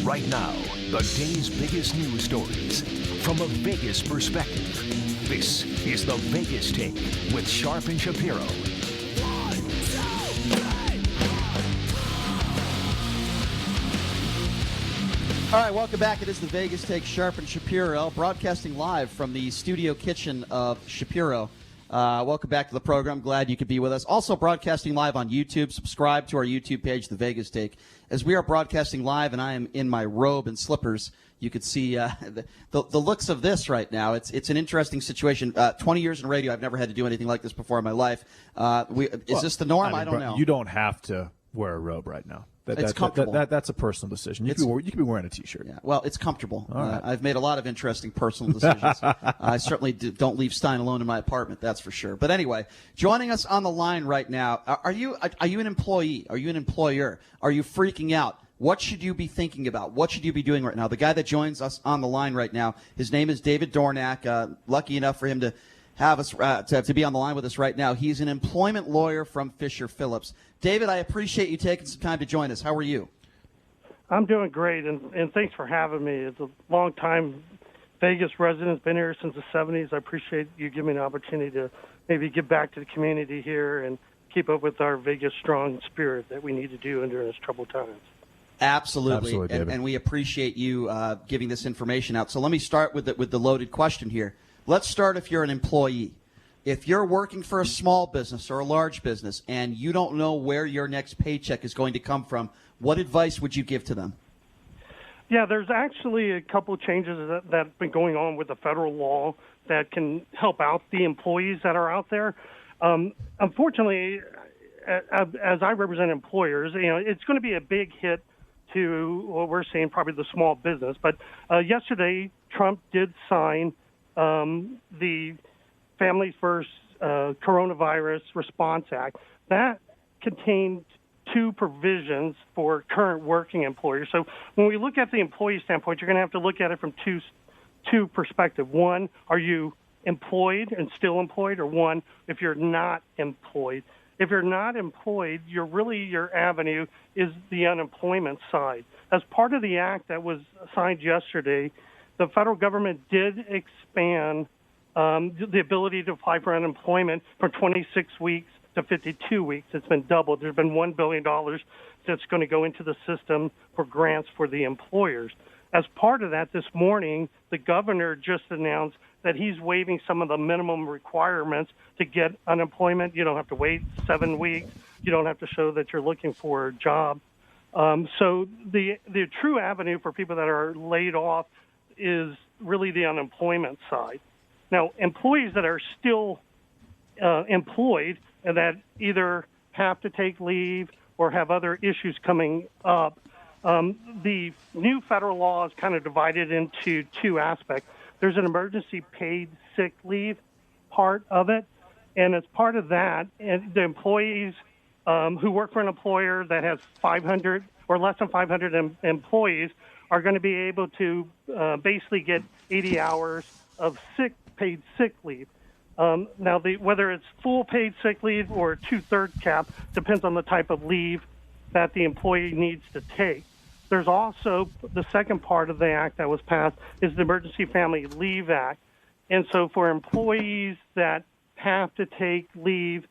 Right now, the day's biggest news stories from a Vegas perspective. This is the Vegas Take with Sharp and Shapiro. All right, welcome back. It is the Vegas Take, Sharp and Shapiro, broadcasting live from the studio kitchen of Shapiro. Welcome back to the program. Glad you could be with us. Also broadcasting live on YouTube. Subscribe to our YouTube page, The Vegas Take. As we are broadcasting live, and I am in my robe and slippers, you could see the looks of this right now. It's an interesting situation. 20 years in radio, I've never had to do anything like this before in my life. Is this the norm? I don't know. You don't have to wear a robe right now. It's comfortable. That's a personal decision. You could be wearing a T-shirt. Yeah, well, it's comfortable. Right. I've made a lot of interesting personal decisions. I certainly don't leave Stein alone in my apartment, that's for sure. But anyway, joining us on the line right now, are you an employee? Are you an employer? Are you freaking out? What should you be thinking about? What should you be doing right now? The guy that joins us on the line right now, his name is David Dornak. Lucky enough for him to have us to be on the line with us right now. He's an employment lawyer from Fisher Phillips. David, I appreciate you taking some time to join us. How are you? I'm doing great, and thanks for having me. It's a long-time Vegas resident, been here since the 70s. I appreciate you giving me an opportunity to maybe give back to the community here and keep up with our Vegas strong spirit that we need to do during this troubled times. Absolutely, David. And we appreciate you giving this information out. So let me start with the loaded question here. Let's start if you're an employee. If you're working for a small business or a large business and you don't know where your next paycheck is going to come from, what advice would you give to them? Yeah, there's actually a couple of changes that have been going on with the federal law that can help out the employees that are out there. Unfortunately, as I represent employers, it's going to be a big hit to what we're seeing, probably the small business. But yesterday, Trump did sign the Families First Coronavirus Response Act. That contained two provisions for current working employers. So when we look at the employee standpoint, you're going to have to look at it from two perspectives. One, are you employed and still employed, or one, if you're not employed. If you're not employed, your avenue is the unemployment side. As part of the act that was signed yesterday, the federal government did expand the ability to apply for unemployment from 26 weeks to 52 weeks. It's been doubled. There's been $1 billion that's going to go into the system for grants for the employers. As part of that, this morning, the governor just announced that he's waiving some of the minimum requirements to get unemployment. You don't have to wait 7 weeks. You don't have to show that you're looking for a job. So the true avenue for people that are laid off is really the unemployment side. Now, employees that are still employed and that either have to take leave or have other issues coming up, the new federal law is kind of divided into two aspects. There's an emergency paid sick leave part of it, and as part of that, the employees who work for an employer that has 500 or less than 500 employees are going to be able to basically get 80 hours of paid sick leave. Now, whether it's full paid sick leave or a 2/3 cap depends on the type of leave that the employee needs to take. There's also the second part of the act that was passed is the Emergency Family Leave Act. And so for employees that have to take leave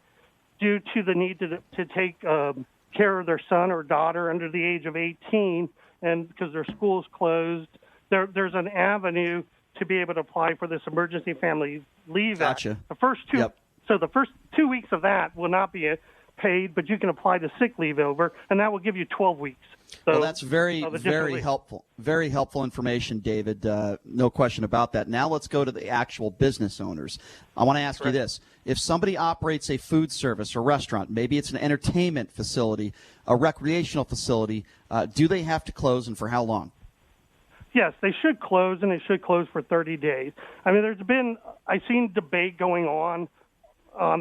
due to the need to take care of their son or daughter under the age of 18 and because their school's closed, there's an avenue to be able to apply for this Emergency Family Leave Act. Gotcha. So the first 2 weeks of that will not be paid, but you can apply the sick leave over, and that will give you 12 weeks. So, well, that's very helpful. Very helpful information, David. No question about that. Now let's go to the actual business owners. I want to ask you this. If somebody operates a food service or restaurant, maybe it's an entertainment facility, a recreational facility, do they have to close, and for how long? Yes, they should close, and they should close for 30 days. I mean, I've seen debate going on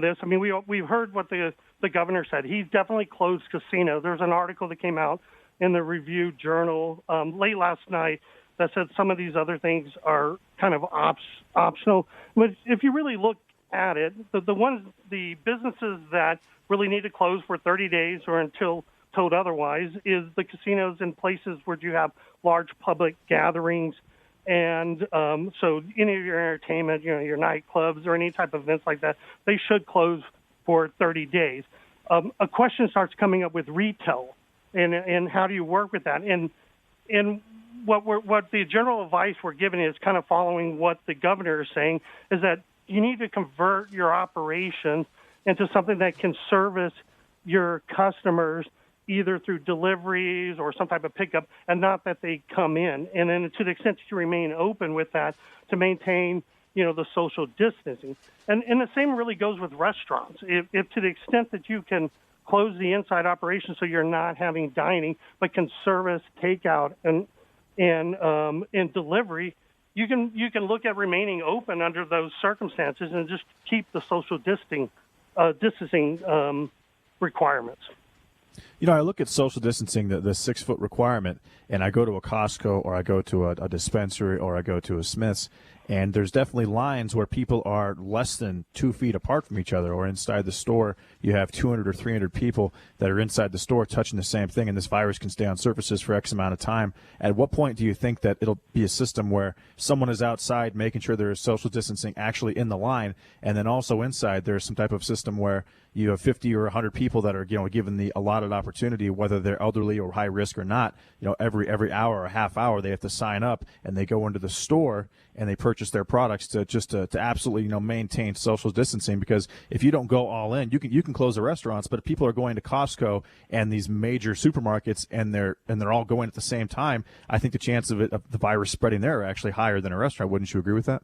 this. I mean, we've heard what the governor said. He's definitely closed casino. There's an article that came out in the Review Journal late last night that said some of these other things are kind of optional. But if you really look at it, the businesses that really need to close for 30 days or until told otherwise, is the casinos in places where you have large public gatherings. And so any of your entertainment, your nightclubs or any type of events like that, they should close for 30 days. A question starts coming up with retail, and how do you work with that? And what the general advice we're giving is kind of following what the governor is saying, is that you need to convert your operation into something that can service your customers either through deliveries or some type of pickup, and not that they come in. And then to the extent that you remain open with that, to maintain, the social distancing. And the same really goes with restaurants. If to the extent that you can close the inside operation so you're not having dining, but can service takeout and delivery, you can look at remaining open under those circumstances and just keep the social distancing requirements. I look at social distancing, the 6-foot requirement, and I go to a Costco or I go to a dispensary or I go to a Smith's, and there's definitely lines where people are less than 2 feet apart from each other, or inside the store you have 200 or 300 people that are inside the store touching the same thing, and this virus can stay on surfaces for X amount of time. At what point do you think that it'll be a system where someone is outside making sure there is social distancing actually in the line, and then also inside there's some type of system where you have 50 or 100 people that are given the allotted opportunity, whether they're elderly or high risk or not, every hour or half hour they have to sign up and they go into the store and they purchase their products to absolutely maintain social distancing? Because if you don't go all in, you can close the restaurants, but if people are going to Costco and these major supermarkets and they're all going at the same time, I think the chance of the virus spreading there are actually higher than a restaurant. Wouldn't you agree with that?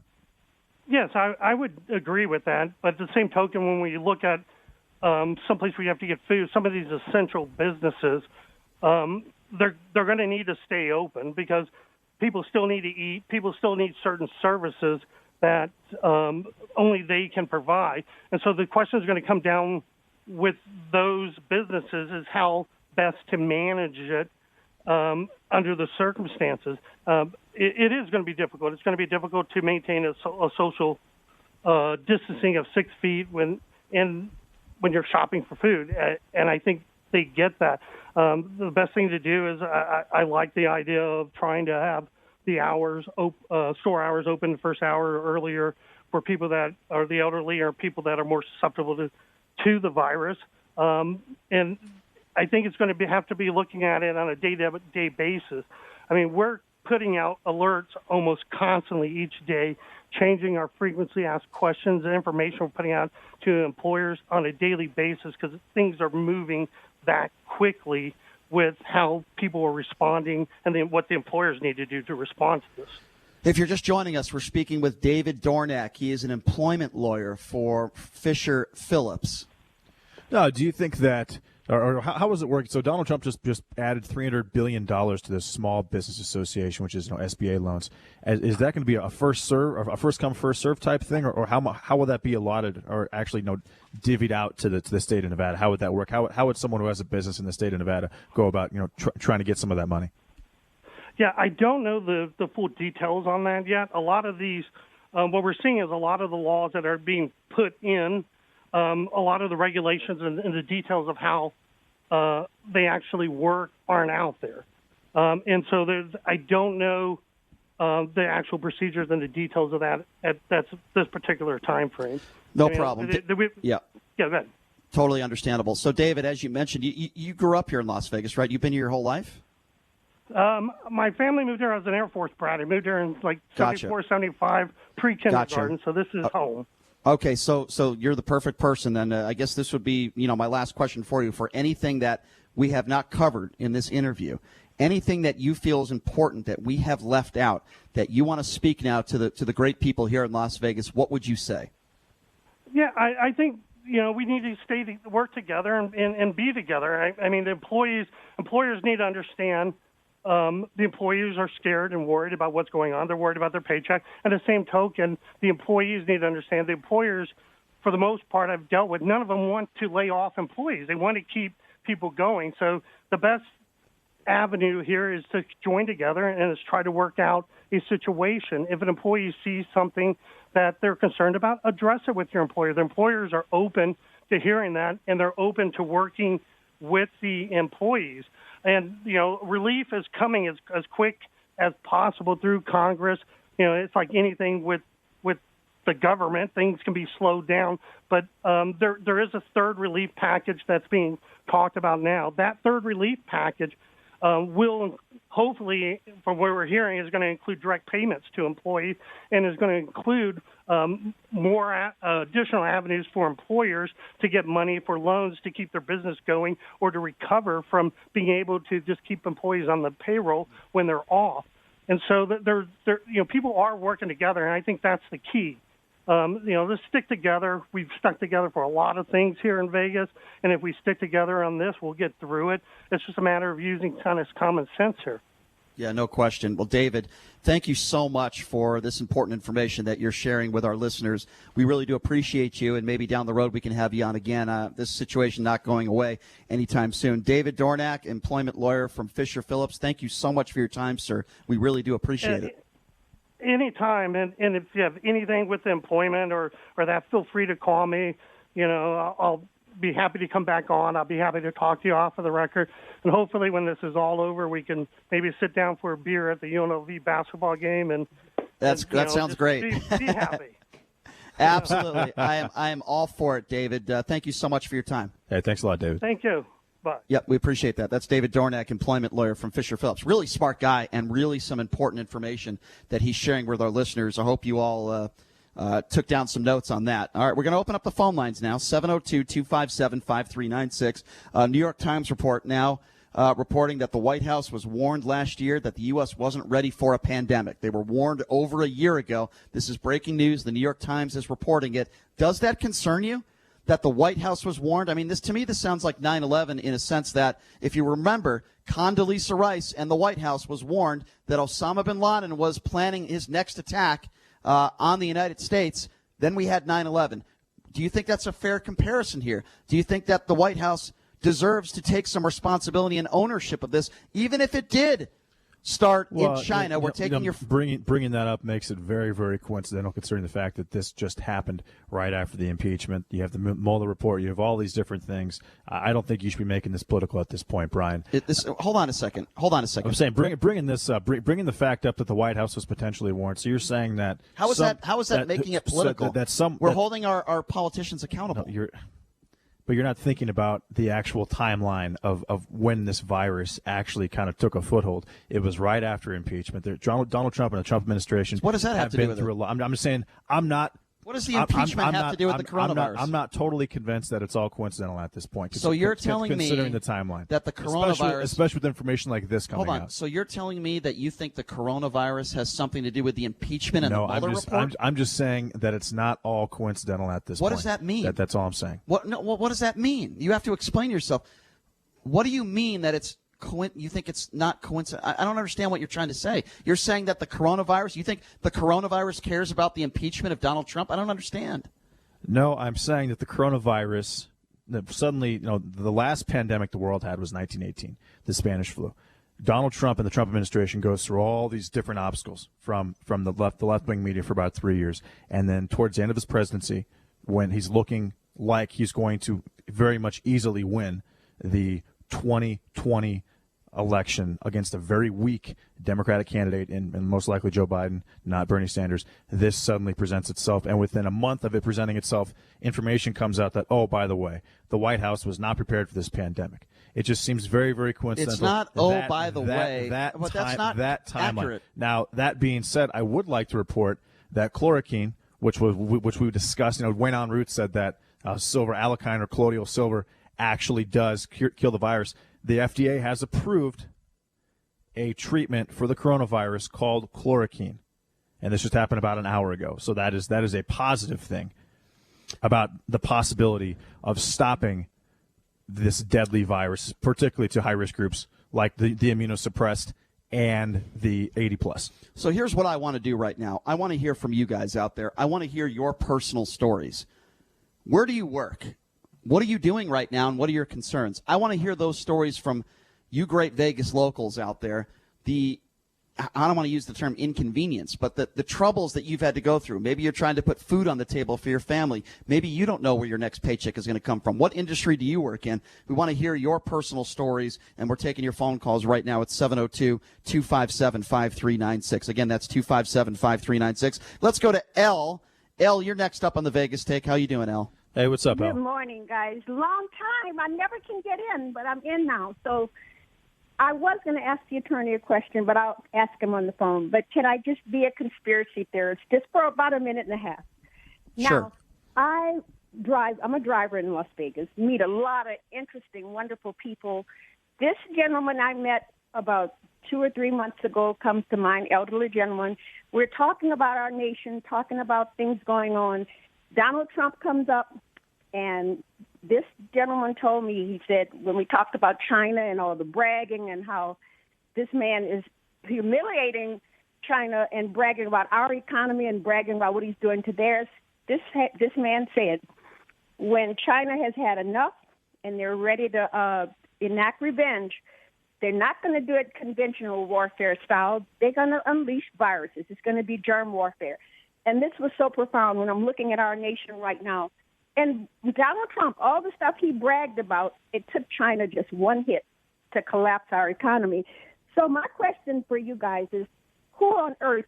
Yes, I would agree with that. But at the same token, when we look at someplace where you have to get food, some of these essential businesses, they're going to need to stay open because people still need to eat. People still need certain services that only they can provide. And so the question is going to come down with those businesses is how best to manage it under the circumstances. It is going to be difficult. It's going to be difficult to maintain a social distancing of 6 feet when you're shopping for food, and I think they get that. The best thing to do is I like the idea of trying to have the store hours open the first hour earlier for people that are the elderly or people that are more susceptible to the virus. And I think it's going to have to be looking at it on a day-to-day basis. I mean, we're putting out alerts almost constantly each day, changing our frequently asked questions and information we're putting out to employers on a daily basis because things are moving that quickly with how people are responding and then what the employers need to do to respond to this. If you're just joining us, we're speaking with David Dornak. He is an employment lawyer for Fisher Phillips. No, do you think that, or how was it working? So Donald Trump just added $300 billion to the Small Business Association, which is SBA loans. Is that going to be a first come, first serve type thing, or how will that be allotted or actually divvied out to the state of Nevada? How would that work? How would someone who has a business in the state of Nevada go about trying to get some of that money? Yeah, I don't know the full details on that yet. A lot of these, what we're seeing is a lot of the laws that are being put in, a lot of the regulations and the details of how they actually work aren't out there. And so I don't know the actual procedures and the details of that at this particular time frame. No problem. Yeah, go ahead. Totally understandable. So, David, as you mentioned, you grew up here in Las Vegas, right? You've been here your whole life? My family moved here. I was an Air Force brat. I moved here in Gotcha. 74, 75, pre-kindergarten, Gotcha. so this is home. Okay, so you're the perfect person, then. I guess this would be, my last question for you. For anything that we have not covered in this interview, anything that you feel is important that we have left out, that you want to speak now to the great people here in Las Vegas, what would you say? Yeah, I think we need to work together and be together. I mean, the employers need to understand. The employees are scared and worried about what's going on. They're worried about their paycheck. And the same token, the employees need to understand the employers, for the most part, I've dealt with, none of them want to lay off employees. They want to keep people going. So the best avenue here is to join together and is try to work out a situation. If an employee sees something that they're concerned about, address it with your employer. The employers are open to hearing that, and they're open to working with the employees. And, relief is coming as quick as possible through Congress. It's like anything with the government. Things can be slowed down. But there is a third relief package that's being talked about now. That third relief package will hopefully, from what we're hearing, is going to include direct payments to employees and is going to include more additional avenues for employers to get money for loans to keep their business going or to recover from being able to just keep employees on the payroll when they're off. And so people are working together, and I think that's the key. Let's stick together. We've stuck together for a lot of things here in Vegas, and if we stick together on this, we'll get through it. It's just a matter of using kind of common sense here. Yeah, no question. Well, David, thank you so much for this important information that you're sharing with our listeners. We really do appreciate you, and maybe down the road we can have you on again. This situation not going away anytime soon. David Dornak, employment lawyer from Fisher Phillips, thank you so much for your time, sir. We really do appreciate it. Anytime, and if you have anything with employment or that, feel free to call me. I'll be happy to come back on. I'll be happy to talk to you off of the record. And hopefully when this is all over, we can maybe sit down for a beer at the UNLV basketball game. And that sounds great. Be happy. Absolutely. I am all for it, David. Thank you so much for your time. Hey, thanks a lot, David. Thank you. Bye. Yep, we appreciate that. That's David Dornak, employment lawyer from Fisher Phillips. Really smart guy and really some important information that he's sharing with our listeners. I hope you all took down some notes on that. All right, we're going to open up the phone lines now, 702-257-5396. New York Times report now reporting that the White House was warned last year that the U.S. wasn't ready for a pandemic. They were warned over a year ago. This is breaking news. The New York Times is reporting it. Does that concern you? That the White House was warned? I mean, this sounds like 9/11 in a sense that, if you remember, Condoleezza Rice and the White House was warned that Osama bin Laden was planning his next attack on the United States. Then we had 9/11. Do you think that's a fair comparison here? Do you think that the White House deserves to take some responsibility and ownership of this, even if it did start in China? We're taking bringing that up makes it very, very coincidental, considering the fact that this just happened right after the impeachment. You have the Mueller report. You have all these different things. I don't think you should be making this political at this point, Brian. Hold on a second. I'm saying bringing the fact up that the White House was potentially warned. So you're saying that how is that making it political? We're holding our politicians accountable. But you're not thinking about the actual timeline of when this virus actually kind of took a foothold. It was right after impeachment. Donald Trump and the Trump administration. What does that have to do with it? I'm just saying I'm not. What does the impeachment have to do with the coronavirus? I'm not totally convinced that it's all coincidental at this point. So you're telling me, considering the timeline, that the coronavirus, especially with information like this coming out. So you're telling me that you think the coronavirus has something to do with the impeachment and the Mueller report? I'm just saying that it's not all coincidental at this point. What does that mean? That's all I'm saying. What does that mean? You have to explain yourself. What do you mean that it's you think it's not coincidental? I don't understand what you're trying to say. You're saying that the coronavirus, you think the coronavirus cares about the impeachment of Donald Trump? I don't understand. No, I'm saying that the coronavirus, suddenly, the last pandemic the world had was 1918, the Spanish flu. Donald Trump and the Trump administration goes through all these different obstacles from the left-wing media for about 3 years. And then towards the end of his presidency, when he's looking like he's going to very much easily win the 2020 election against a very weak Democratic candidate and most likely Joe Biden, not Bernie Sanders, this suddenly presents itself. And within a month of it presenting itself, information comes out that, oh, by the way, the White House was not prepared for this pandemic. It just seems very, very coincidental. It's not, by the way. But that's not accurate. Now, that being said, I would like to report that chloroquine, which we discussed, Wayne on Root said that silver alkyne or colloidal silver actually does kill the virus. The FDA has approved a treatment for the coronavirus called chloroquine, and this just happened about an hour ago. So that is a positive thing about the possibility of stopping this deadly virus, particularly to high-risk groups like the immunosuppressed and the 80+. So here's what I want to do right now. I want to hear from you guys out there. I want to hear your personal stories. Where do you work? What are you doing right now, and what are your concerns? I want to hear those stories from you great Vegas locals out there. The I don't want to use the term inconvenience, but the troubles that you've had to go through. Maybe you're trying to put food on the table for your family. Maybe you don't know where your next paycheck is going to come from. What industry do you work in? We want to hear your personal stories, and we're taking your phone calls right now at 702-257-5396. Again, that's 257-5396. Let's go to Elle. Elle, you're next up on the Vegas Take. How you doing, Elle? Hey, what's up, Elle? Good morning, guys. Long time. I never can get in, but I'm in now. So I was going to ask the attorney a question, but I'll ask him on the phone. But can I just be a conspiracy theorist just for about a minute and a half? Sure. Now, I'm a driver in Las Vegas, meet a lot of interesting, wonderful people. This gentleman I met about 2 or 3 months ago comes to mind, elderly gentleman. We're talking about our nation, talking about things going on. Donald Trump comes up, and this gentleman told me, he said, when we talked about China and all the bragging and how this man is humiliating China and bragging about our economy and bragging about what he's doing to theirs, this man said, when China has had enough and they're ready to enact revenge, they're not going to do it conventional warfare style. They're going to unleash viruses. It's going to be germ warfare. And this was so profound when I'm looking at our nation right now. And Donald Trump, all the stuff he bragged about, it took China just one hit to collapse our economy. So my question for you guys is, who on earth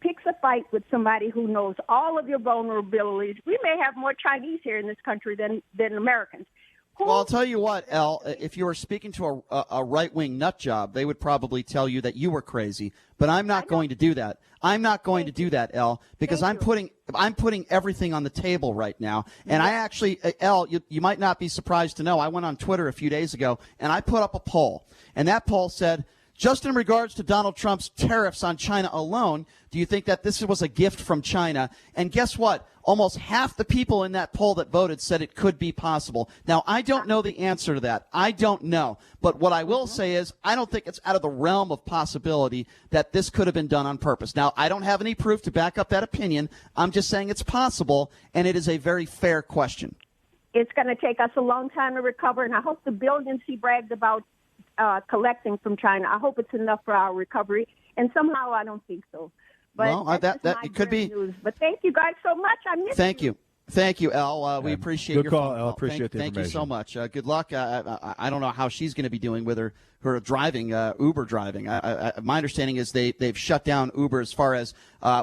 picks a fight with somebody who knows all of your vulnerabilities? We may have more Chinese here in this country than Americans. Well, I'll tell you what, Elle, if you were speaking to a right-wing nut job, they would probably tell you that you were crazy. But I'm not going to do that. I'm not going to do that, Elle, because I'm putting everything on the table right now. And I actually, Elle, you might not be surprised to know, I went on Twitter a few days ago, and I put up a poll. And that poll said, just in regards to Donald Trump's tariffs on China alone, do you think that this was a gift from China? And guess what? Almost half the people in that poll that voted said it could be possible. Now, I don't know the answer to that. I don't know. But what I will say is I don't think it's out of the realm of possibility that this could have been done on purpose. Now, I don't have any proof to back up that opinion. I'm just saying it's possible, and it is a very fair question. It's going to take us a long time to recover, and I hope the billions he bragged about collecting from China, I hope it's enough for our recovery. And somehow I don't think so. But well, that it could be. News. But thank you guys so much. I miss Thank you. Thank you, Elle. We appreciate good your call, phone Elle. Appreciate the Thank you so information. much. Good luck. I don't know how she's going to be doing with her driving, Uber driving. My understanding is they've shut down Uber as far as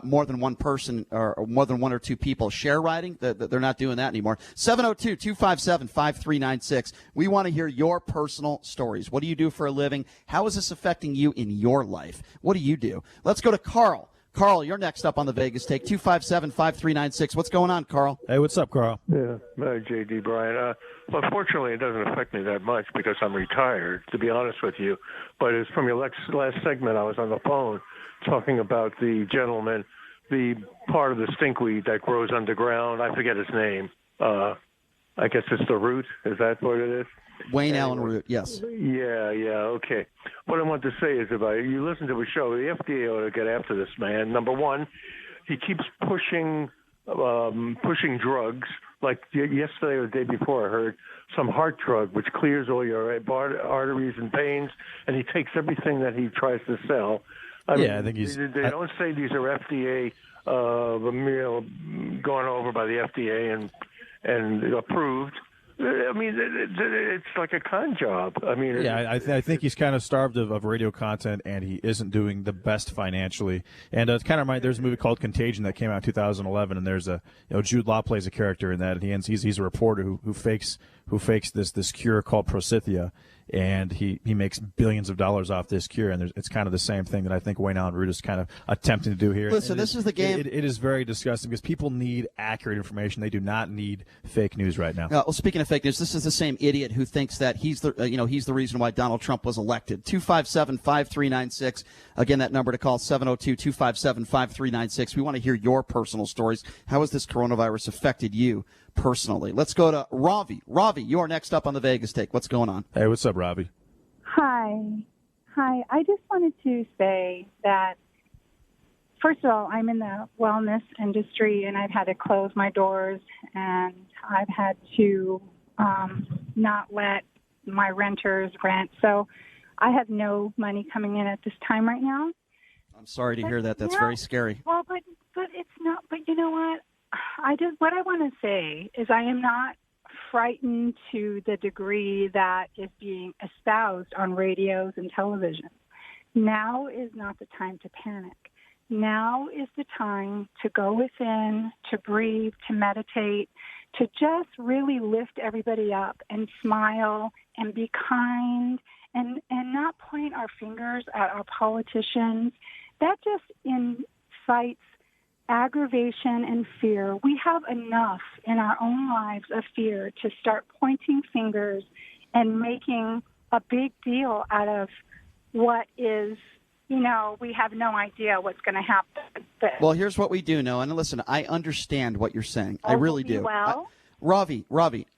more than one person or more than one or two people share riding. They're not doing that anymore. 702-257-5396. We want to hear your personal stories. What do you do for a living? How is this affecting you in your life? What do you do? Let's go to Carl. Carl, you're next up on the Vegas Take. 257-5396. What's going on, Carl? Hey, what's up, Carl? Yeah, J.D. Brian. Well, fortunately, it doesn't affect me that much because I'm retired, to be honest with you. But it's from your last segment, I was on the phone talking about the gentleman, the part of the stinkweed that grows underground. I forget his name. I guess it's the root. Is that what it is? Wayne Allen Root, yes. Yeah, okay. What I want to say is about you listen to a show, the FDA ought to get after this man. Number one, he keeps pushing drugs. Like yesterday or the day before, I heard some heart drug which clears all your arteries and veins, and he takes everything that he tries to sell. I think he's. They don't say these are FDA, gone over by the FDA and approved. I mean, it's like a con job. I mean, I think he's kind of starved of radio content, and he isn't doing the best financially. And it's kind of there's a movie called Contagion that came out in 2011, and there's Jude Law plays a character in that, and he's a reporter who fakes this cure called Prosithia, and he makes billions of dollars off this cure, and it's kind of the same thing that I think Wayne Allen Root is kind of attempting to do here. Listen, this is the game. It is very disgusting because people need accurate information. They do not need fake news right now. Well, speaking of fake news, this is the same idiot who thinks that he's the reason why Donald Trump was elected. 257-5396. Again, that number to call 702-257-5396. We want to hear your personal stories. How has this coronavirus affected you personally? Let's go to Robbie. Robbie, you are next up on the Vegas Take. What's going on? Hey, what's up, Robbie? Hi. I just wanted to say that, first of all, I'm in the wellness industry, and I've had to close my doors, and I've had to not let my renters rent. So I have no money coming in at this time right now. I'm sorry to hear that. That's very scary. Well, but it's not. But you know what? What I want to say is I am not frightened to the degree that is being espoused on radios and television. Now is not the time to panic. Now is the time to go within, to breathe, to meditate, to just really lift everybody up and smile and be kind and not point our fingers at our politicians. That just incites aggravation and fear. We have enough in our own lives of fear to start pointing fingers and making a big deal out of what is, we have no idea what's going to happen. Well, here's what we do know. And listen, I understand what you're saying. I really do. Well, Robbie,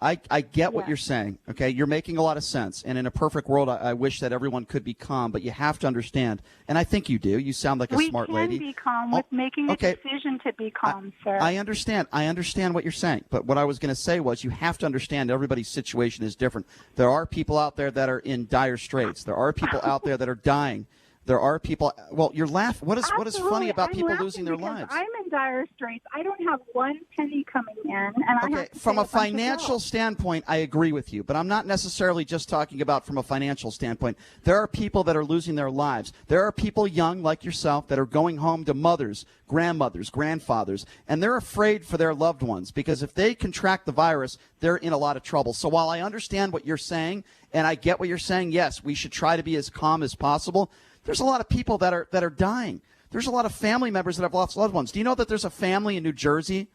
I get what you're saying, okay? You're making a lot of sense. And in a perfect world, I wish that everyone could be calm, but you have to understand, and I think you do. You sound like a smart lady. We can be calm with making a decision to be calm, sir. I understand. I understand what you're saying. But what I was going to say was you have to understand everybody's situation is different. There are people out there that are in dire straits. There are people out there that are dying. There are people. Well, you're laughing. What is funny about people losing their lives? I'm in dire straits. I don't have one penny coming in, and I have to from pay a financial standpoint, I agree with you, but I'm not necessarily just talking about from a financial standpoint. There are people that are losing their lives. There are people young like yourself that are going home to mothers, grandmothers, grandfathers, and they're afraid for their loved ones because if they contract the virus, they're in a lot of trouble. So while I understand what you're saying and I get what you're saying, yes, we should try to be as calm as possible. There's a lot of people that are dying. There's a lot of family members that have lost loved ones. Do you know that there's a family in New Jersey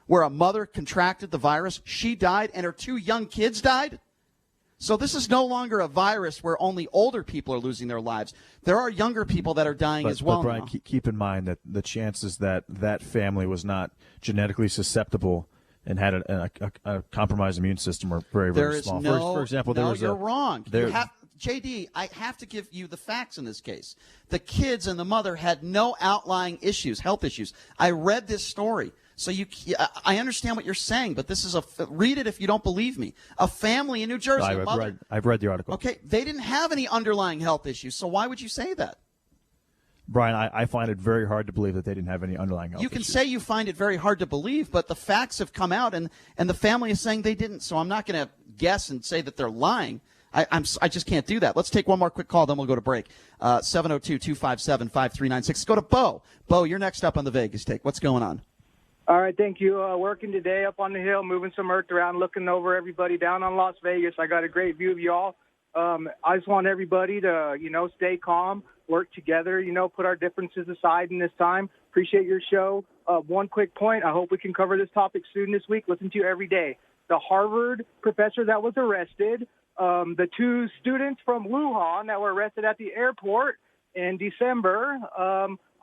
where a mother contracted the virus? She died and her 2 young kids died? So this is no longer a virus where only older people are losing their lives. There are younger people that are dying as well. But Brian, keep in mind that the chances that that family was not genetically susceptible and had a compromised immune system are very, very small. For example, you're wrong. JD, I have to give you the facts in this case. The kids and the mother had no outlying issues, health issues. I read this story. So I understand what you're saying, but this is read it if you don't believe me. A family in New Jersey. I've read the article. Okay, they didn't have any underlying health issues, so why would you say that? Brian, I find it very hard to believe that they didn't have any underlying health issues. You can say you find it very hard to believe, but the facts have come out, and the family is saying they didn't. So I'm not going to guess and say that they're lying. I just can't do that. Let's take one more quick call, then we'll go to break. 702-257-5396. Let's go to Bo. Bo, you're next up on the Vegas Take. What's going on? All right, thank you. Working today up on the hill, moving some earth around, looking over everybody down on Las Vegas. I got a great view of y'all. I just want everybody to, stay calm, work together, put our differences aside in this time. Appreciate your show. One quick point. I hope we can cover this topic soon this week. Listen to you every day. The Harvard professor that was arrested, the 2 students from Wuhan that were arrested at the airport in December.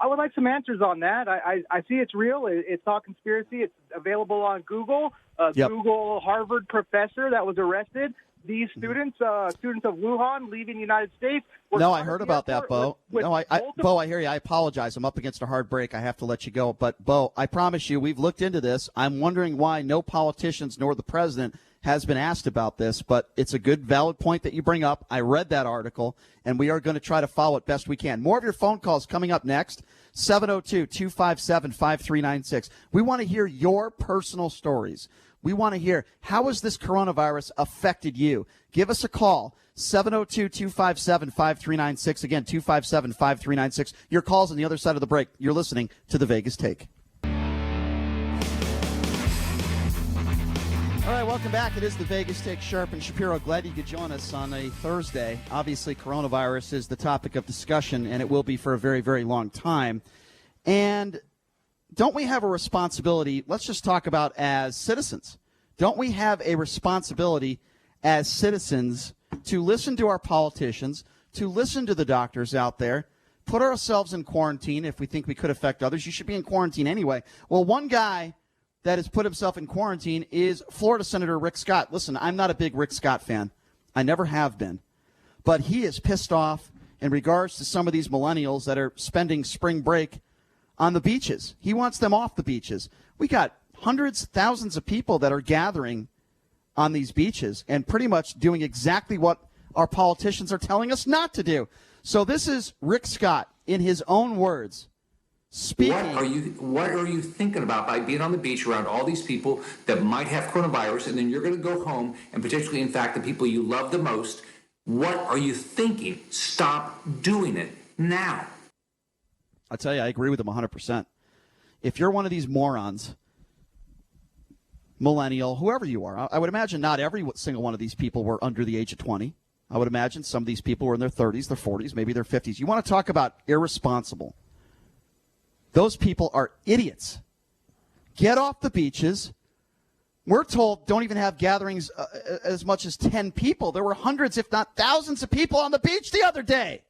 I would like some answers on that. I see it's real. It's not conspiracy. It's available on Google. Google Harvard professor that was arrested. These students of Wuhan leaving the United States. No, I heard about that, Bo. Bo, I hear you. I apologize. I'm up against a hard break. I have to let you go. But, Bo, I promise you, we've looked into this. I'm wondering why no politicians nor the president has been asked about this, but it's a good, valid point that you bring up. I read that article, and we are going to try to follow it best we can. More of your phone calls coming up next, 702-257-5396. We want to hear your personal stories. We want to hear, how has this coronavirus affected you? Give us a call, 702-257-5396. Again, 257-5396. Your call's on the other side of the break. You're listening to The Vegas Take. All right, welcome back. It is the Vegas Take. Sharp and Shapiro. Glad you could join us on a Thursday. Obviously, coronavirus is the topic of discussion, and it will be for a very, very long time. And don't we have a responsibility, let's just talk about as citizens, don't we have a responsibility as citizens to listen to our politicians, to listen to the doctors out there, put ourselves in quarantine if we think we could affect others? You should be in quarantine anyway. Well, one guy that has put himself in quarantine is Florida Senator Rick Scott. Listen, I'm not a big Rick Scott fan. I never have been. But he is pissed off in regards to some of these millennials that are spending spring break on the beaches. He wants them off the beaches. We got hundreds, thousands of people that are gathering on these beaches and pretty much doing exactly what our politicians are telling us not to do. So this is Rick Scott. in his own words, speaking. What are you thinking about by being on the beach around all these people that might have coronavirus, and then you're going to go home and potentially infect the people you love the most? What are you thinking? Stop doing it now. I tell you, I agree with him 100%. If you're one of these morons, millennial, whoever you are, I would imagine not every single one of these people were under the age of 20. I would imagine some of these people were in their 30s, their 40s, maybe their 50s. You want to talk about irresponsible. Those people are idiots. Get off the beaches. We're told don't even have gatherings as much as 10 people. There were hundreds, if not thousands of people on the beach the other day.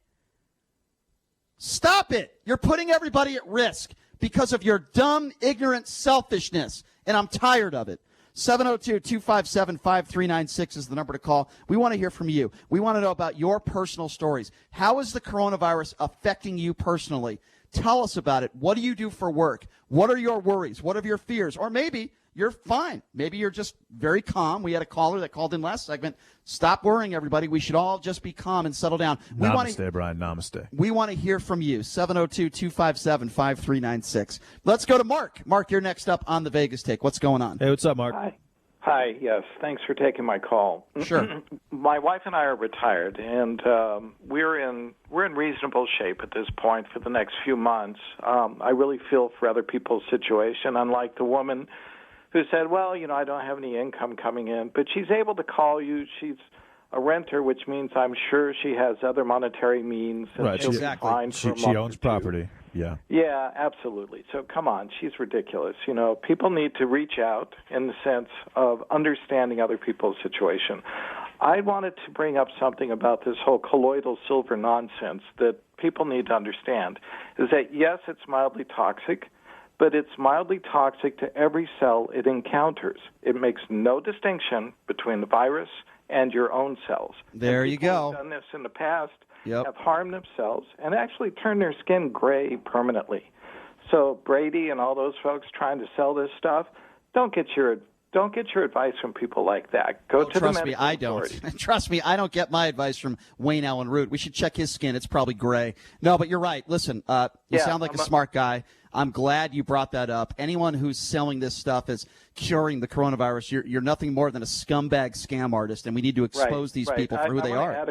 Stop it. You're putting everybody at risk because of your dumb, ignorant selfishness, and I'm tired of it. 702-257-5396 is the number to call. We want to hear from you. We want to know about your personal stories. How is the coronavirus affecting you personally? Tell us about it. What do you do for work? What are your worries? What are your fears? Or maybe you're fine. Maybe you're just very calm. We had a caller that called in last segment. Stop worrying, everybody. We should all just be calm and settle down. Namaste, Brian. Namaste. We want to hear from you. 702-257-5396. Let's go to Mark. Mark, you're next up on the Vegas Take. What's going on? Hey, what's up, Mark? Hi, yes. Thanks for taking my call. Sure. My wife and I are retired, and we're in reasonable shape at this point for the next few months. I really feel for other people's situation, unlike the woman who said, well, I don't have any income coming in. But she's able to call you. She's a renter, which means I'm sure she has other monetary means. And right, she'll be exactly. fine for a month she owns or two. property. Yeah. Yeah, absolutely. So come on, she's ridiculous. People need to reach out in the sense of understanding other people's situation. I wanted to bring up something about this whole colloidal silver nonsense that people need to understand, is that, yes, it's mildly toxic, but it's mildly toxic to every cell it encounters. It makes no distinction between the virus and your own cells. There you go. People who've done this in the past Yep. have harmed themselves and actually turned their skin gray permanently. So Brady and all those folks trying to sell this stuff, don't get your advice from people like that. Go to the trust medical me, I don't. authorities. Trust me, I don't get my advice from Wayne Allen Root. We should check his skin. It's probably gray. No, but you're right. Listen, you sound like a smart guy. I'm glad you brought that up. Anyone who's selling this stuff as curing the coronavirus, you're nothing more than a scumbag scam artist, and we need to expose these people for who they are.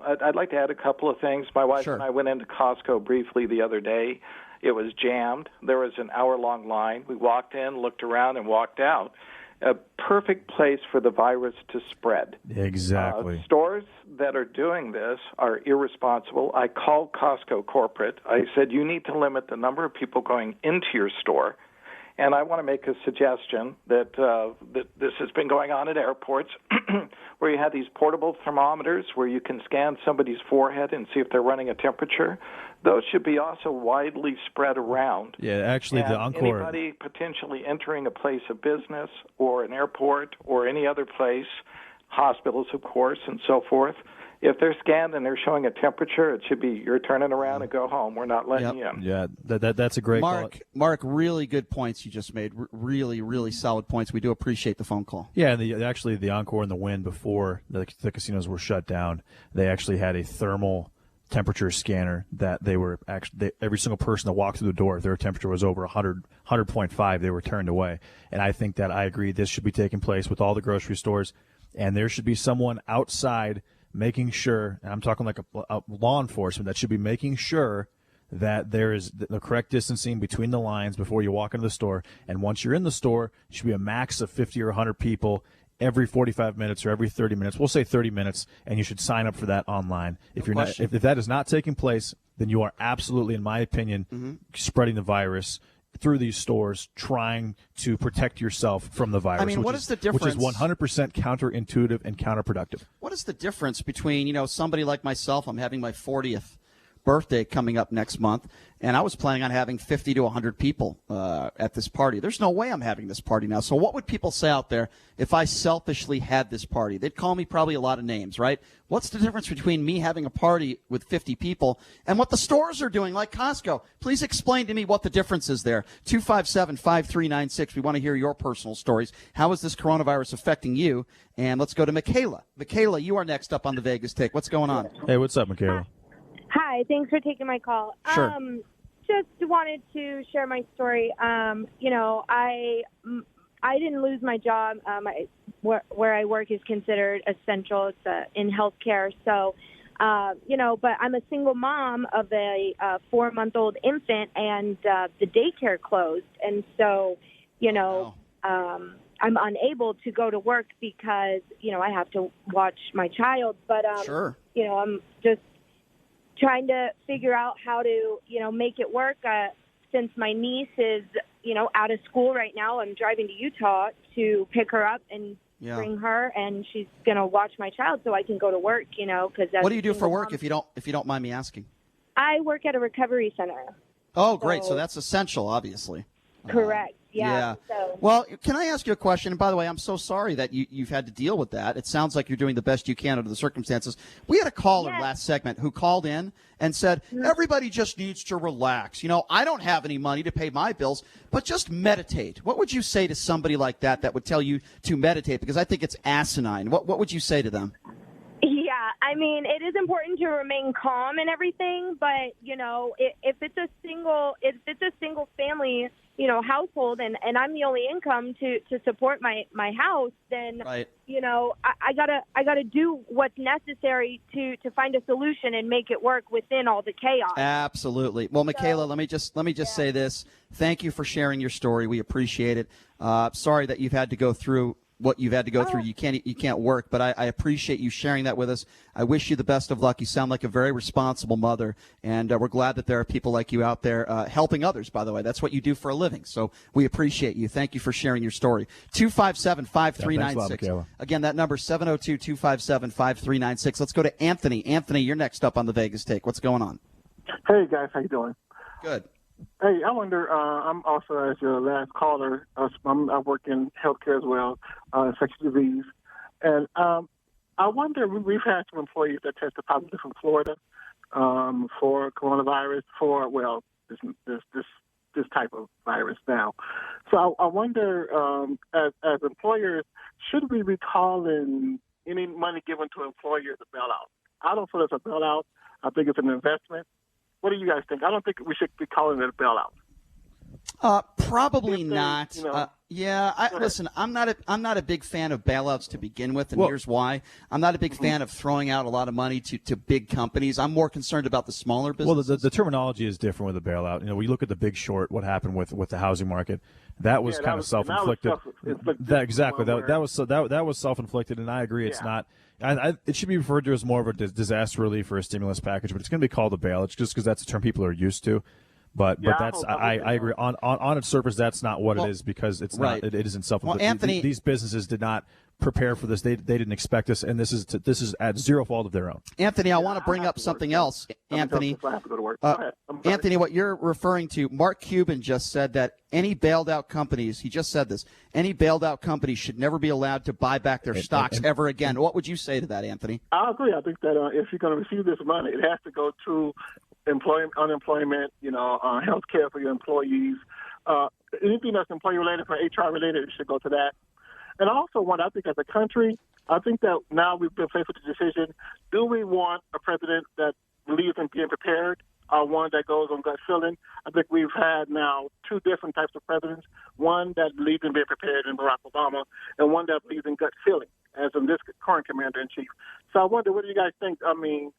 I'd like to add a couple of things. My wife Sure. and I went into Costco briefly the other day. It was jammed. There was an hour-long line. We walked in, looked around, and walked out. A perfect place for the virus to spread. Exactly. Stores that are doing this are irresponsible. I called Costco corporate. I said, you need to limit the number of people going into your store. And I want to make a suggestion that this has been going on at airports where you have these portable thermometers where you can scan somebody's forehead and see if they're running a temperature. Those should be also widely spread around. Yeah, actually, the Encore. Anybody potentially entering a place of business or an airport or any other place, hospitals, of course, and so forth, if they're scanned and they're showing a temperature, it should be you're turning around and go home. We're not letting you in. Yeah, that's a great call. Mark, really good points you just made. Really, really solid points. We do appreciate the phone call. Yeah, and actually the Encore and the Wynn, before the casinos were shut down, they actually had a thermal temperature scanner that they were every single person that walked through the door, if their temperature was over 100.5, they were turned away. And I think that I agree this should be taking place with all the grocery stores, and there should be someone outside making sure, and I'm talking like a law enforcement, that should be making sure that there is the correct distancing between the lines before you walk into the store. And once you're in the store, it should be a max of 50 or 100 people every 45 minutes or every 30 minutes. We'll say 30 minutes, and you should sign up for that online. If you're not, if that is not taking place, then you are absolutely, in my opinion, spreading the virus through these stores, trying to protect yourself from the virus. I mean, what is the difference? Which is 100% counterintuitive and counterproductive. What is the difference between, somebody like myself? I'm having my 40th birthday coming up next month, and I was planning on having 50 to 100 people at this party. There's no way I'm having this party now. So what would people say out there if I selfishly had this party? They'd call me probably a lot of names, right? What's the difference between me having a party with 50 people and what the stores are doing, like Costco? Please explain to me what the difference is there. 257-5396. We want to hear your personal stories. How is this coronavirus affecting you? And let's go to Michaela. Michaela, you are next up on the Vegas Take. What's going on? Hey, what's up, Michaela? Hi, thanks for taking my call. Sure. Just wanted to share my story. I didn't lose my job. Where I work is considered essential. It's in healthcare. So, but I'm a single mom of a 4-month-old infant, and the daycare closed. And so, I'm unable to go to work because, I have to watch my child. But, Sure. I'm just trying to figure out how to, make it work. Since my niece is, out of school right now, I'm driving to Utah to pick her up and bring her, and she's going to watch my child so I can go to work, because what do you do for work if you don't mind me asking? I work at a recovery center. Oh, great. So that's essential, obviously. Correct. Yeah. So. Well, can I ask you a question? And by the way, I'm so sorry that you've had to deal with that. It sounds like you're doing the best you can under the circumstances. We had a caller last segment who called in and said, everybody just needs to relax. I don't have any money to pay my bills, but just meditate. What would you say to somebody like that would tell you to meditate? Because I think it's asinine. What would you say to them? Yeah, I mean, it is important to remain calm and everything, but if it's a single family, household, and I'm the only income to support my house, then right. I gotta do what's necessary to find a solution and make it work within all the chaos. Absolutely. Well, Michaela, let me just say this. Thank you for sharing your story. We appreciate it. Sorry that you've had to go through what you've had to go through. You can't work, but I appreciate you sharing that with us. I wish you the best of luck. You sound like a very responsible mother, and we're glad that there are people like you out there helping others, by the way. That's what you do for a living, so we appreciate you. Thank you for sharing your story. 257-5396. Again, that number 702-257-5396. Let's go to Anthony. Anthony, you're next up on the Vegas Take. What's going on? Hey, guys. How you doing? Good. Hey, I wonder, I'm also, as your last caller, I work in healthcare as well, infectious disease. And I wonder, we've had some employees that tested positive from Florida for coronavirus, this type of virus now. So I wonder, as employers, should we be calling any money given to employers a bailout? I don't feel it's a bailout. I think it's an investment. What do you guys think? I don't think we should be calling it a bailout. Probably not. Listen, I'm not a big fan of bailouts to begin with, and here's why. I'm not a big fan of throwing out a lot of money to big companies. I'm more concerned about the smaller businesses. Well, the terminology is different with a bailout. We look at The Big Short, what happened with the housing market. That was kind of self-inflicted. That was self-inflicted, and I agree it's not. It should be referred to as more of a disaster relief or a stimulus package, but it's going to be called a bailout just because that's a term people are used to. But I agree. On its surface, that's not what it is because it's not. It isn't self-inflicted. Well, Anthony, these businesses did not prepare for this. They didn't expect this, and this is at zero fault of their own. Anthony, I want to bring up something else. Anthony, Anthony, what you're referring to, Mark Cuban just said that any bailed out companies, he just said this, any bailed out companies should never be allowed to buy back their stocks ever again. What would you say to that, Anthony? I agree. I think that if you're going to receive this money, it has to go to unemployment, health care for your employees. Anything that's employee-related for HR-related, it should go to that. And also, I think as a country, I think that now we've been faced with the decision, do we want a president that believes in being prepared or one that goes on gut feeling? I think we've had now two different types of presidents, one that believes in being prepared in Barack Obama and one that believes in gut feeling, as in this current commander-in-chief. So I wonder, what do you guys think? I mean,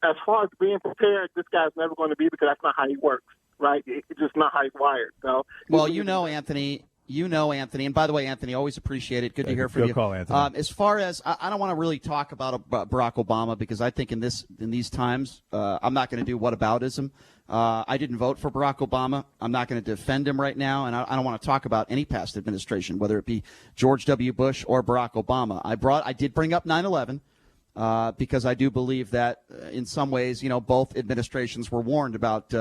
as far as being prepared, this guy's never going to be because that's not how he works, right? It's just not how he's wired. So, well, Anthony. And by the way, Anthony, always appreciate it. Good to hear from you. Call, Anthony. As far as I don't want to really talk about Barack Obama because I think in these times I'm not going to do whataboutism. I didn't vote for Barack Obama. I'm not going to defend him right now, and I don't want to talk about any past administration, whether it be George W. Bush or Barack Obama. I did bring up 9/11. Because I do believe that in some ways, both administrations were warned about,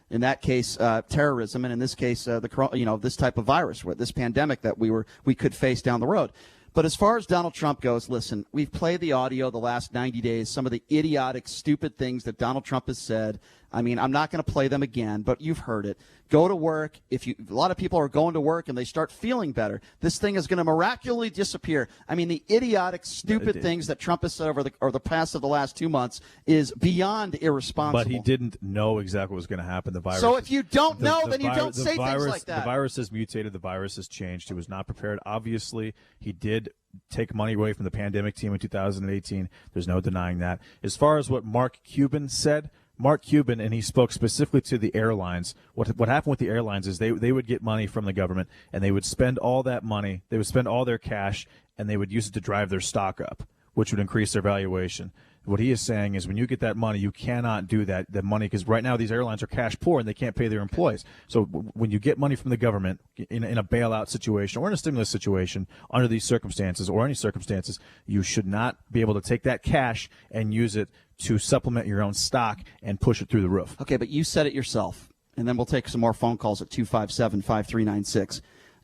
in that case, terrorism, and in this case, this type of virus, this pandemic that we could face down the road. But as far as Donald Trump goes, listen, we've played the audio the last 90 days, some of the idiotic, stupid things that Donald Trump has said. I mean, I'm not going to play them again, but you've heard it. Go to work. A lot of people are going to work and they start feeling better, this thing is going to miraculously disappear. I mean, the idiotic, stupid things that Trump has said over the past of the last 2 months is beyond irresponsible. But he didn't know exactly what was going to happen. The virus. So if you don't know, then you don't say things like that. The virus has mutated. The virus has changed. He was not prepared. Obviously, he did take money away from the pandemic team in 2018. There's no denying that. As far as what Mark Cuban said, and he spoke specifically to the airlines. What happened with the airlines is they would get money from the government, and they would spend all that money. They would spend all their cash, and they would use it to drive their stock up, which would increase their valuation. What he is saying is when you get that money, you cannot do that. The money, because right now these airlines are cash poor and they can't pay their employees. So when you get money from the government in a bailout situation or in a stimulus situation under these circumstances or any circumstances, you should not be able to take that cash and use it to supplement your own stock and push it through the roof. Okay, but you said it yourself, and then we'll take some more phone calls at 257-5396.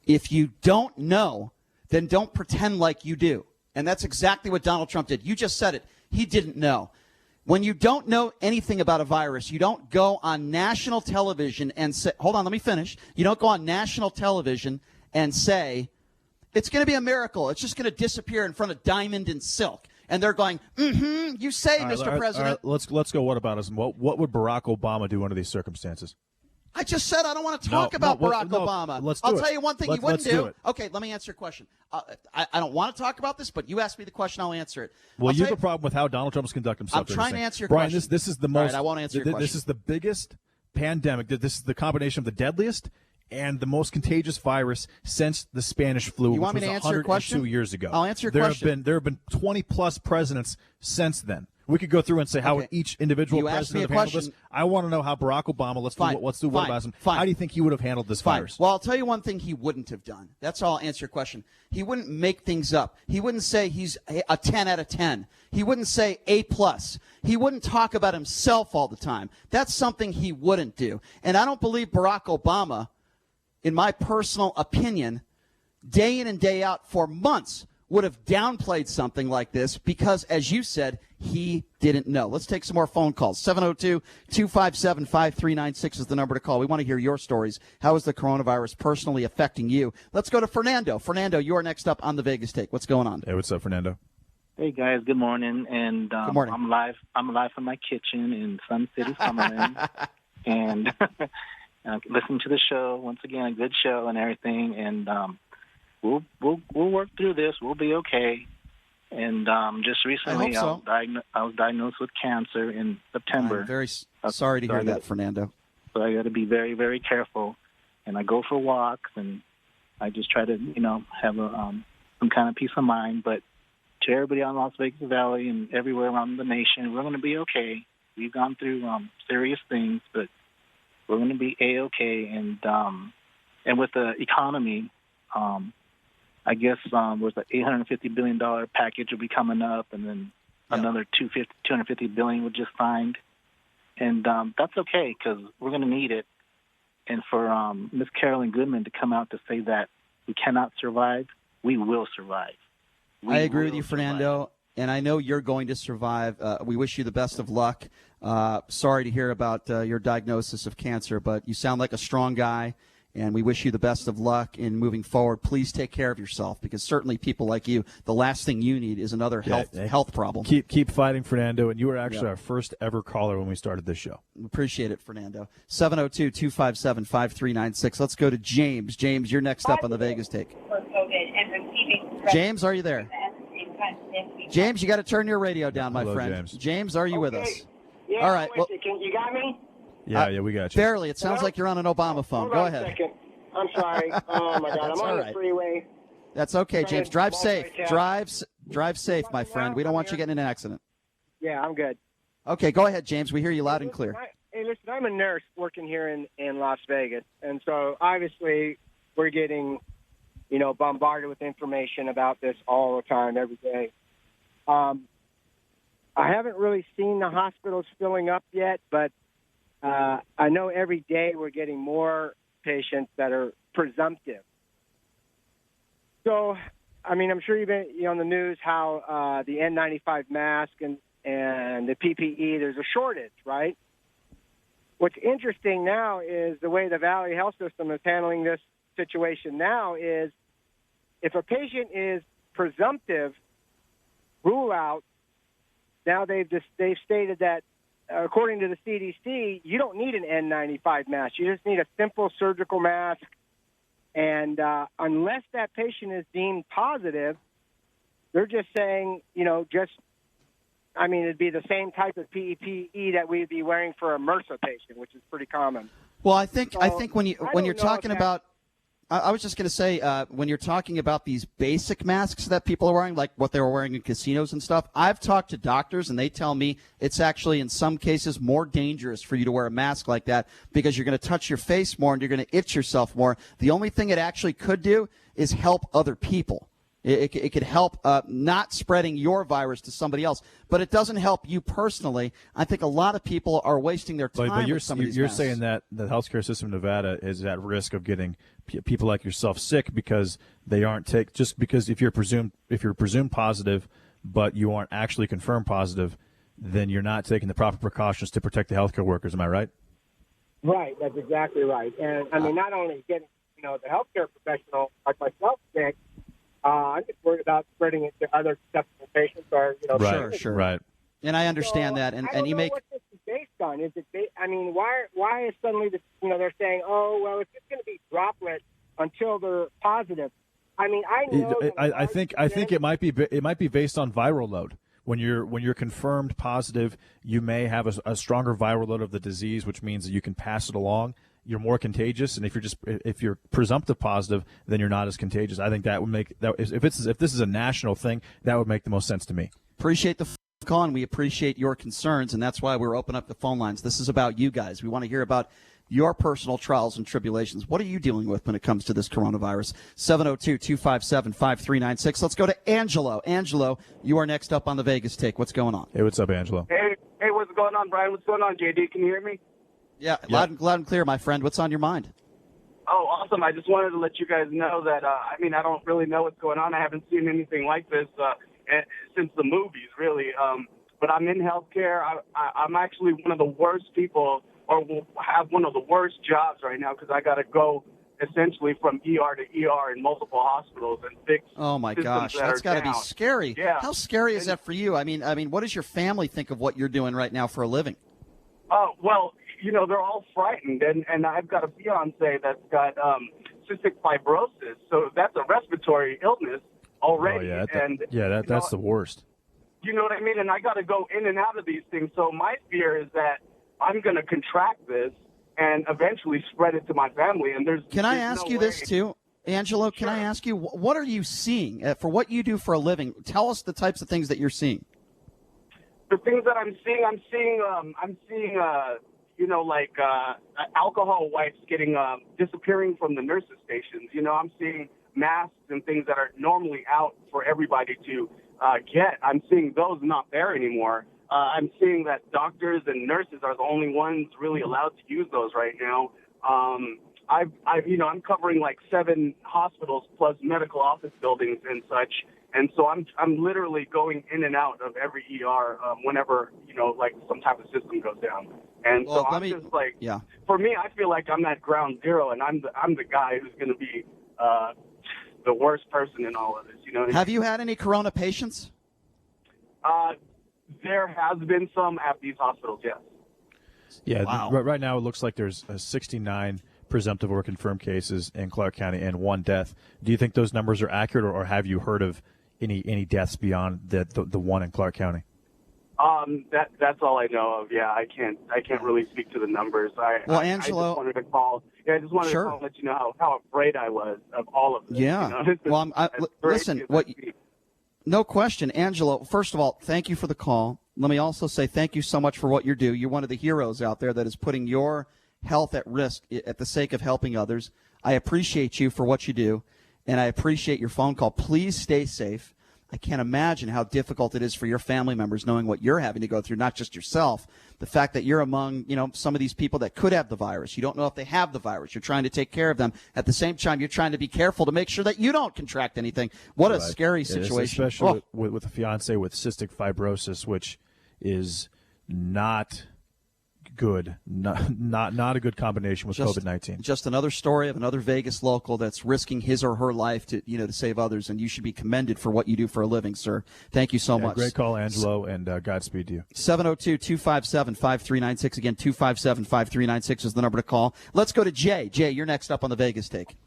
If you don't know, then don't pretend like you do. And that's exactly what Donald Trump did. You just said it. He didn't know. When you don't know anything about a virus, you don't go on national television and say, hold on, let me finish. You don't go on national television and say, it's going to be a miracle. It's just going to disappear in front of Diamond and Silk. And they're going, you say, Mr. President. All right, let's go. What about us? What would Barack Obama do under these circumstances? I just said I don't want to talk about Barack Obama. I'll tell you one thing he wouldn't do. Okay, let me answer your question. I don't want to talk about this, but you asked me the question, I'll answer it. Well, you have a problem with how Donald Trump's conducting himself. I'm trying to answer your question. Brian, this is the most. All right, I won't answer your question. This is the biggest pandemic. This is the combination of the deadliest and the most contagious virus since the Spanish flu, you want which me to was answer your question? 2 years ago. I'll answer your question. There have been 20-plus presidents since then. We could go through and say how each individual president have handled this. I want to know how Barack Obama, let's do what about him. How do you think he would have handled this virus? Well, I'll tell you one thing he wouldn't have done. That's all. I'll answer your question. He wouldn't make things up. He wouldn't say he's a 10 out of 10. He wouldn't say A+. He wouldn't talk about himself all the time. That's something he wouldn't do. And I don't believe Barack Obama, in my personal opinion, day in and day out for months would have downplayed something like this because, as you said, he didn't know. Let's take some more phone calls. 702-257-5396 is the number to call. We want to hear your stories. How is the coronavirus personally affecting you? Let's go to Fernando. Fernando, you are next up on the Vegas Take. What's going on? Hey, what's up, Fernando? Hey, guys. Good morning. And good morning. I'm live from my kitchen in Sun City, Summerlin. And listen to the show. Once again, a good show and everything. And we'll work through this. We'll be okay. And just recently, I was diagnosed with cancer in September. I'm very sorry to hear that, Fernando. So I got to be very, very careful. And I go for walks, and I just try to, have some kind of peace of mind. But to everybody on Las Vegas Valley and everywhere around the nation, we're going to be okay. We've gone through serious things, but we're going to be A-okay. And with the economy, I guess was the $850 billion package will be coming up, and then another $250 billion was just signed. And that's okay because we're going to need it. And for Miss Carolyn Goodman to come out to say that we cannot survive, we will survive. I agree with you, Fernando, and I know you're going to survive. We wish you the best of luck. Sorry to hear about your diagnosis of cancer, but you sound like a strong guy. And we wish you the best of luck in moving forward. Please take care of yourself because certainly people like you, the last thing you need is another health problem. Keep fighting, Fernando. And you were actually our first ever caller when we started this show. Appreciate it, Fernando. 702-257-5396. Let's go to James. James, you're next up on the Vegas Take. James, are you there? James, you got to turn your radio down, my friend. James, are you with us? Yeah, all right. Well, you got me? Yeah, we got you. Barely. It sounds like you're on an Obama phone. Go ahead. I'm sorry. Oh, my God. I'm on the freeway. That's okay, James. Drive safe. Drive safe, my friend. We don't want you getting in an accident. Yeah, I'm good. Okay, go ahead, James. We hear you loud and clear. Hey, listen, I'm a nurse working here in Las Vegas. And so, obviously, we're getting, bombarded with information about this all the time, every day. I haven't really seen the hospitals filling up yet, but I know every day we're getting more patients that are presumptive. So, I'm sure you've been on the news how the N95 mask and the PPE, there's a shortage, right? What's interesting now is the way the Valley Health System is handling this situation now is if a patient is presumptive rule out, now they've stated that according to the CDC, you don't need an N95 mask. You just need a simple surgical mask. And unless that patient is deemed positive, they're just saying, it'd be the same type of PPE that we'd be wearing for a MRSA patient, which is pretty common. Well, I think when you're talking about, I was just going to say, when you're talking about these basic masks that people are wearing, like what they were wearing in casinos and stuff, I've talked to doctors, and they tell me it's actually, in some cases, more dangerous for you to wear a mask like that because you're going to touch your face more and you're going to itch yourself more. The only thing it actually could do is help other people. It could help not spreading your virus to somebody else, but it doesn't help you personally. I think a lot of people are wasting their time with some of these masks. Saying that the healthcare system in Nevada is at risk of getting people like yourself sick because they aren't just because if you're presumed positive, but you aren't actually confirmed positive, then you're not taking the proper precautions to protect the healthcare workers. Am I right? Right, that's exactly right. And not only getting the healthcare professional like myself sick. I'm just worried about spreading it to other susceptible patients or, Sure. Right. And I understand that. And I don't you know make. what this is based on. Is it? Why is suddenly this? They're saying, oh, well, it's just going to be droplet until they're positive. I know. I think it might be based on viral load. When you're confirmed positive, you may have a stronger viral load of the disease, which means that you can pass it along. You're more contagious, and if you're presumptive positive, then you're not as contagious. I think that would make that if this is a national thing, that would make the most sense to me. Appreciate the call, and we appreciate your concerns, and that's why we're opening up the phone lines. This is about you guys. We want to hear about your personal trials and tribulations. What are you dealing with when it comes to this coronavirus? 702-257-5396. Let's go to Angelo. Angelo, you are next up on the Vegas Take. What's going on? Hey, what's up, Angelo? Hey, what's going on, Brian? What's going on, JD? Can you hear me? Yeah, loud and clear, my friend. What's on your mind? Oh, awesome. I just wanted to let you guys know that, I don't really know what's going on. I haven't seen anything like this since the movies, really. But I'm in healthcare. I'm actually one of the worst people, or will have one of the worst jobs right now because I got to go essentially from ER to ER in multiple hospitals and fix. Oh my gosh, that's got to be scary. Yeah. How scary is that for you? I mean, what does your family think of what you're doing right now for a living? Oh, well, they're all frightened, and I've got a fiance that's got cystic fibrosis, so that's a respiratory illness already. Oh, yeah, that's the worst. You know what I mean? And I got to go in and out of these things. So my fear is that I'm going to contract this and eventually spread it to my family. And Can I ask you this too, Angelo? Can I ask you what are you seeing for what you do for a living? Tell us the types of things that you're seeing. The things that I'm seeing, alcohol wipes disappearing from the nurses' stations. I'm seeing masks and things that are normally out for everybody to get. I'm seeing those not there anymore. I'm seeing that doctors and nurses are the only ones really allowed to use those right now. I'm covering like 7 hospitals plus medical office buildings and such. And so I'm literally going in and out of every ER whenever, some type of system goes down. And so for me, I feel like I'm at ground zero, and I'm the guy who's going to be the worst person in all of this. Have you had any corona patients? There has been some at these hospitals, yes. Yeah, wow. Right now it looks like there's 69 presumptive or confirmed cases in Clark County and 1 death. Do you think those numbers are accurate, or have you heard of any deaths beyond the one in Clark County? That's all I know of. Yeah, I can't really speak to the numbers. Angelo, I just wanted to call. Yeah, I just wanted to call and let you know how afraid I was of all of this. Yeah. Listen. No question, Angelo. First of all, thank you for the call. Let me also say thank you so much for what you do. You're one of the heroes out there that is putting your health at risk at the sake of helping others. I appreciate you for what you do, and I appreciate your phone call. Please stay safe. I can't imagine how difficult it is for your family members knowing what you're having to go through, not just yourself. The fact that you're among, some of these people that could have the virus. You don't know if they have the virus. You're trying to take care of them. At the same time, you're trying to be careful to make sure that you don't contract anything. What a scary situation. Especially with a fiance with cystic fibrosis, which is not good. Not a good combination with COVID-19. Just another story of another Vegas local that's risking his or her life to save others, and you should be commended for what you do for a living, sir. Thank you so much. Great call, Angelo, and Godspeed to you. 702-257-5396. Again, 257-5396 is the number to call. Let's go to Jay. Jay, you're next up on the Vegas Take.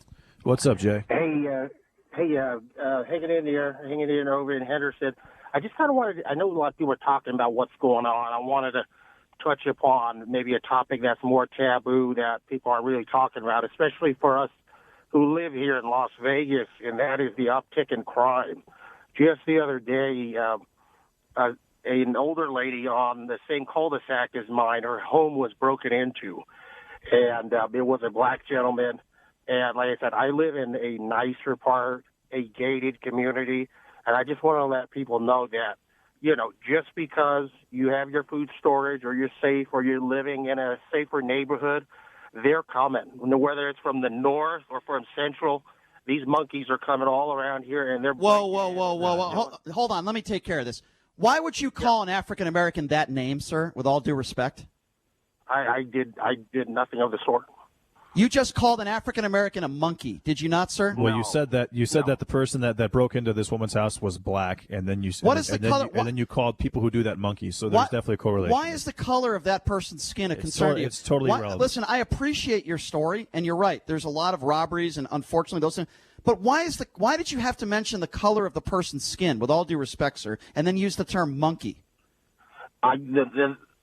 What's up, Jay? Hanging in over in Henderson. I just kind of wanted I know a lot of people are talking about what's going on. I wanted to touch upon maybe a topic that's more taboo that people aren't really talking about, especially for us who live here in Las Vegas, and that is the uptick in crime. Just the other day, an older lady on the same cul-de-sac as mine, her home was broken into, and it was a black gentleman. And like I said, I live in a nicer part, a gated community, and I just want to let people know that, just because you have your food storage or you're safe or you're living in a safer neighborhood, they're coming. Whether it's from the north or from central, these monkeys are coming all around here, and they're... Whoa. Hold on. Let me take care of this. Why would you call an African-American that name, sir, with all due respect? I did nothing of the sort. You just called an African-American a monkey, did you not, sir? Well, you said that the person that broke into this woman's house was black, and then you then you called people who do that monkeys. So there's definitely a correlation. Why is the color of that person's skin a concern to you? It's totally irrelevant. Listen, I appreciate your story, and you're right. There's a lot of robberies, and unfortunately those things. But why did you have to mention the color of the person's skin, with all due respect, sir, and then use the term monkey?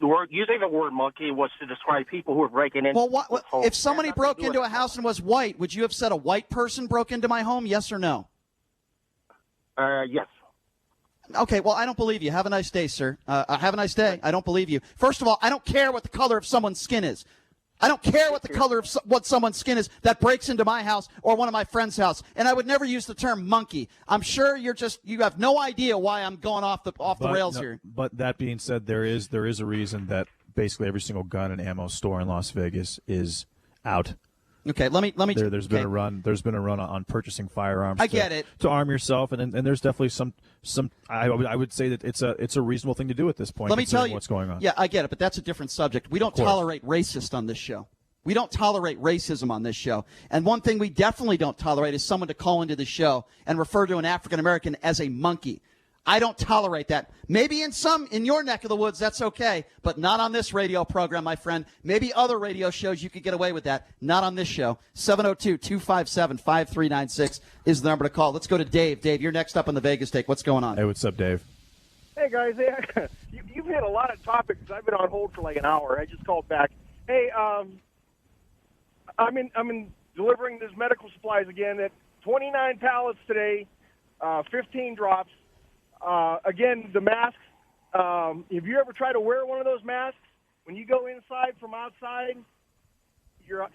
The word, using the word monkey was to describe people who were breaking into Well, if somebody broke into a house and was white, would you have said a white person broke into my home, yes or no? Yes. Okay, well, I don't believe you. Have a nice day, sir. Have a nice day. I don't believe you. First of all, I don't care what the color of someone's skin is. I don't care what the color of what someone's skin is that breaks into my house or one of my friend's house, and I would never use the term monkey. I'm sure you have no idea why I'm going off the rails here. But that being said, there is a reason that basically every single gun and ammo store in Las Vegas is out. Okay, let me. There's been a run. There's been a run on purchasing firearms. I get it. To arm yourself, and there's definitely some. I would say that it's a reasonable thing to do at this point. Let me tell you what's going on. Yeah, I get it, but that's a different subject. We don't tolerate racist on this show. We don't tolerate racism on this show. And one thing we definitely don't tolerate is someone to call into the show and refer to an African American as a monkey. I don't tolerate that. Maybe in your neck of the woods, that's okay, but not on this radio program, my friend. Maybe other radio shows you could get away with that. Not on this show. 702-257-5396 is the number to call. Let's go to Dave. Dave, you're next up on the Vegas Take. What's going on? Hey, what's up, Dave? Hey, guys. You've hit a lot of topics. I've been on hold for like an hour. I just called back. Hey, I'm in delivering these medical supplies again at 29 pallets today, 15 drops. Again, the masks, if you ever try to wear one of those masks, when you go inside from outside, your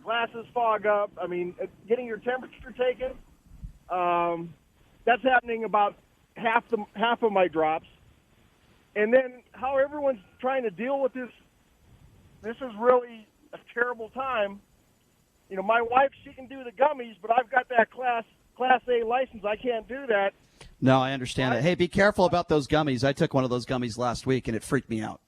glasses fog up. I mean, getting your temperature taken, that's happening about half of my drops. And then how everyone's trying to deal with this is really a terrible time. My wife, she can do the gummies, but I've got that Class A license. I can't do that. No, I understand that. Hey, be careful about those gummies. I took one of those gummies last week, and it freaked me out.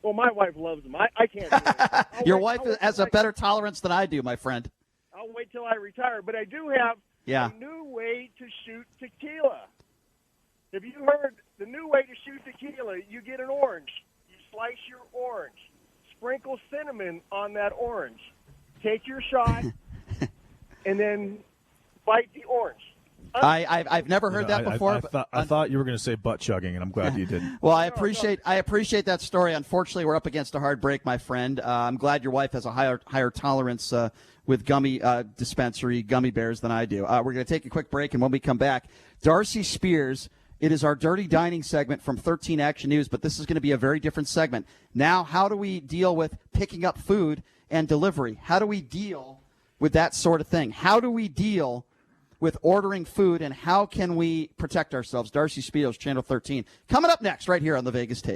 Well, my wife loves them. I can't do it. Your wife has a better tolerance than I do, my friend. I'll wait till I retire. But I do have a new way to shoot tequila. Have you heard the new way to shoot tequila? You get an orange. You slice your orange. Sprinkle cinnamon on that orange. Take your shot, and then bite the orange. I've never heard that before. I thought you were going to say butt chugging, and I'm glad you didn't. Well, I appreciate that story. Unfortunately, we're up against a hard break, my friend. I'm glad your wife has a higher tolerance with gummy dispensary gummy bears than I do. We're going to take a quick break, and when we come back, Darcy Spears. It is our Dirty Dining segment from 13 Action News, but this is going to be a very different segment. Now, how do we deal with picking up food and delivery? How do we deal with that sort of thing? How do we deal with ordering food, and how can we protect ourselves? Darcy Spears, Channel 13. Coming up next right here on the Vegas Take.